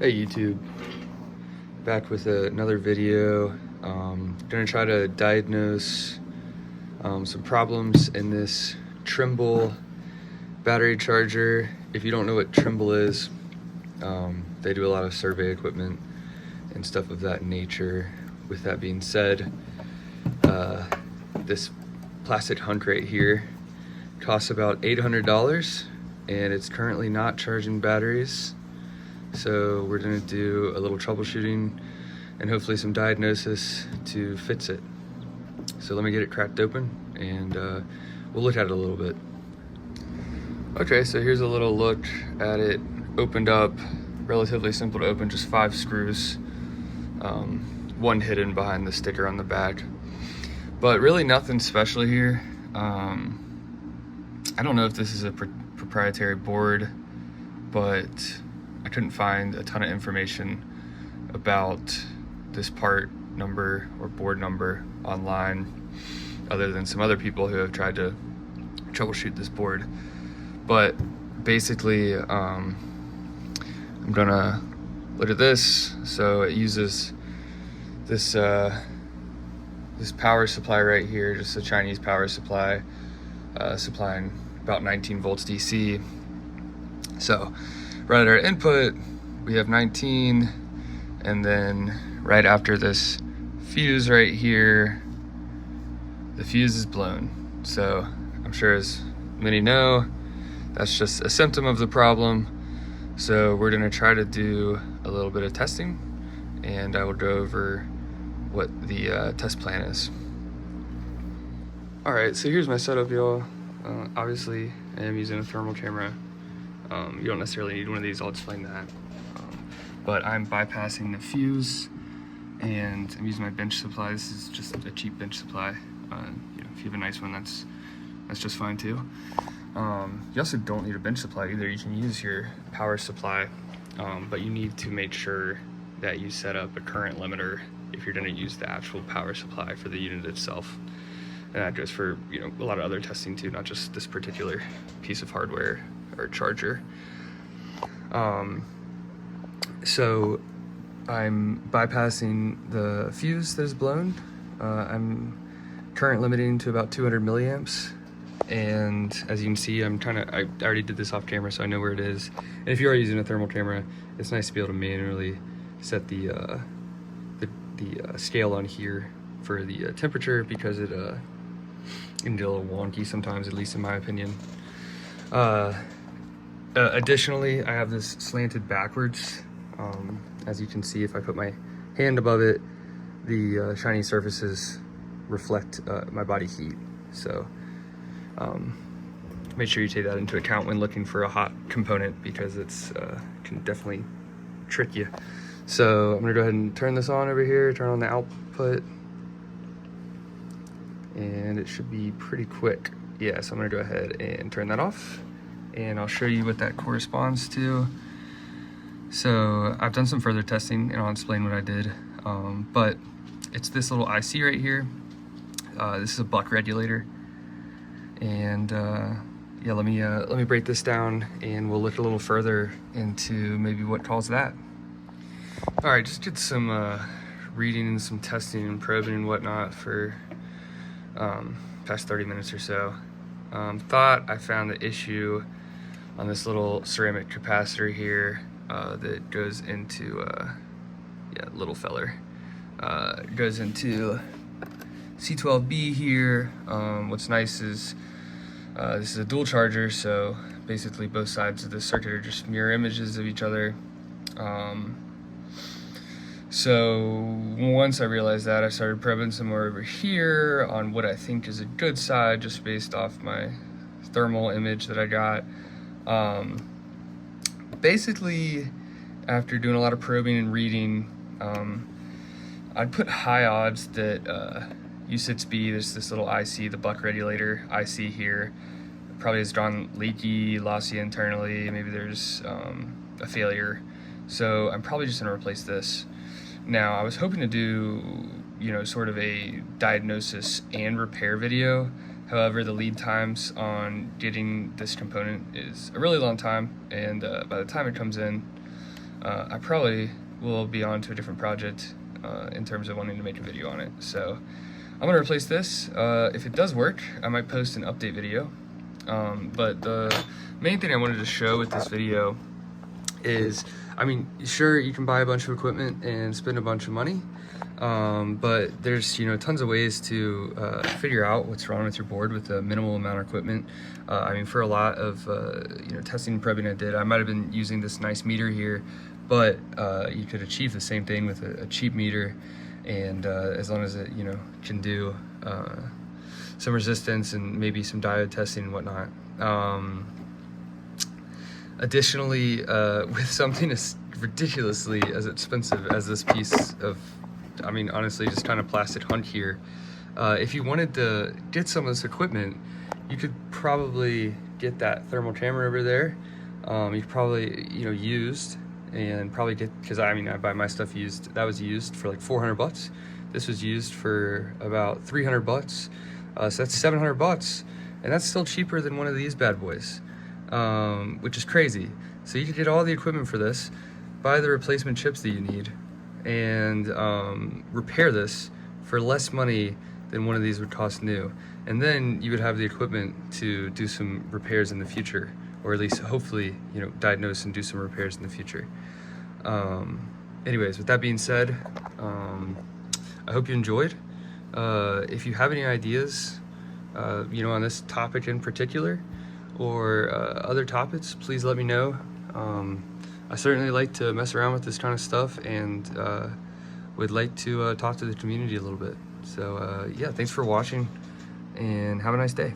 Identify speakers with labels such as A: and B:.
A: Hey YouTube, back with another video. Gonna try to diagnose some problems in this Trimble battery charger. If you don't know what Trimble is, they do a lot of survey equipment and stuff of that nature. With that being said, this plastic hunk right here costs about $800 and it's currently not charging batteries. So we're gonna do a little troubleshooting and hopefully some diagnosis to fix it. So let me get it cracked open and we'll look at it a little bit. Okay, so here's a little look at it opened up. Relatively simple to open, just 5 screws. One hidden behind the sticker on the back. But really nothing special here. I don't know if this is a proprietary board, but I couldn't find a ton of information about this part number or board number online, other than some other people who have tried to troubleshoot this board. But basically, I'm gonna look at this. So it uses this this power supply right here, just a Chinese power supply, supplying about 19 volts DC. So right at our input, we have 19, and then right after this fuse right here, the fuse is blown. So I'm sure as many know, that's just a symptom of the problem. So we're gonna try to do a little bit of testing, and I will go over what the test plan is. All right, so here's my setup, y'all. Obviously, I am using a thermal camera. You don't necessarily need one of these, I'll explain that. But I'm bypassing the fuse, and I'm using my bench supply. This is just a cheap bench supply. If you have a nice one, that's just fine too. You also don't need a bench supply either. You can use your power supply, but you need to make sure that you set up a current limiter if you're going to use the actual power supply for the unit itself. And that goes for a lot of other testing too, not just this particular piece of hardware or charger. So I'm bypassing the fuse that is blown. I'm current limiting to about 200 milliamps. And as you can see, I already did this off camera, so I know where it is. And if you are using a thermal camera, it's nice to be able to manually set the scale on here for the temperature, because it can get a little wonky sometimes, at least in my opinion. Additionally, I have this slanted backwards. As you can see, if I put my hand above it, the shiny surfaces reflect my body heat. So make sure you take that into account when looking for a hot component, because it's can definitely trick you. So I'm gonna go ahead and turn this on over here, turn on the output, and it should be pretty quick. Yeah, so I'm gonna go ahead and turn that off, and I'll show you what that corresponds to. So I've done some further testing, and I'll explain what I did. But it's this little IC right here. This is a buck regulator, and yeah, let me break this down, and we'll look a little further into maybe what caused that. All right, just did some reading and some testing and probing and whatnot for past 30 minutes or so. Thought I found the issue on this little ceramic capacitor here that goes into little feller. Goes into C12B here. What's nice is this is a dual charger, so basically both sides of the circuit are just mirror images of each other. So once I realized that, I started probing some more over here on what I think is a good side, just based off my thermal image that I got. Basically, after doing a lot of probing and reading, I'd put high odds that U6B, there's this little IC, the buck regulator IC here, probably has gone leaky, lossy internally, maybe there's a failure. So I'm probably just gonna replace this. Now, I was hoping to do, sort of a diagnosis and repair video. However, the lead times on getting this component is a really long time, and by the time it comes in, I probably will be on to a different project in terms of wanting to make a video on it. So I'm gonna replace this. If it does work, I might post an update video. But the main thing I wanted to show with this video is, I mean, sure, you can buy a bunch of equipment and spend a bunch of money, but there's, you know, tons of ways to figure out what's wrong with your board with a minimal amount of equipment. I mean, for a lot of you know, testing and prepping I did, I might have been using this nice meter here, but you could achieve the same thing with a cheap meter, and as long as it, you know, can do some resistance and maybe some diode testing and whatnot. Additionally, with something as ridiculously as expensive as this piece of, I mean, honestly, just kind of plastic hunk here, if you wanted to get some of this equipment, you could probably get that thermal camera over there. You could probably, you know, used, and probably get, because I mean, I buy my stuff used. That was used for like 400 bucks. This was used for about 300 bucks. So that's 700 bucks, and that's still cheaper than one of these bad boys. Which is crazy. So you could get all the equipment for this, buy the replacement chips that you need, and repair this for less money than one of these would cost new. And then you would have the equipment to do some repairs in the future, or at least hopefully, you know, diagnose and do some repairs in the future. Anyways, with that being said, I hope you enjoyed. If you have any ideas, you know, on this topic in particular, or other topics, please let me know. I certainly like to mess around with this kind of stuff, and would like to talk to the community a little bit. So yeah, thanks for watching, and have a nice day.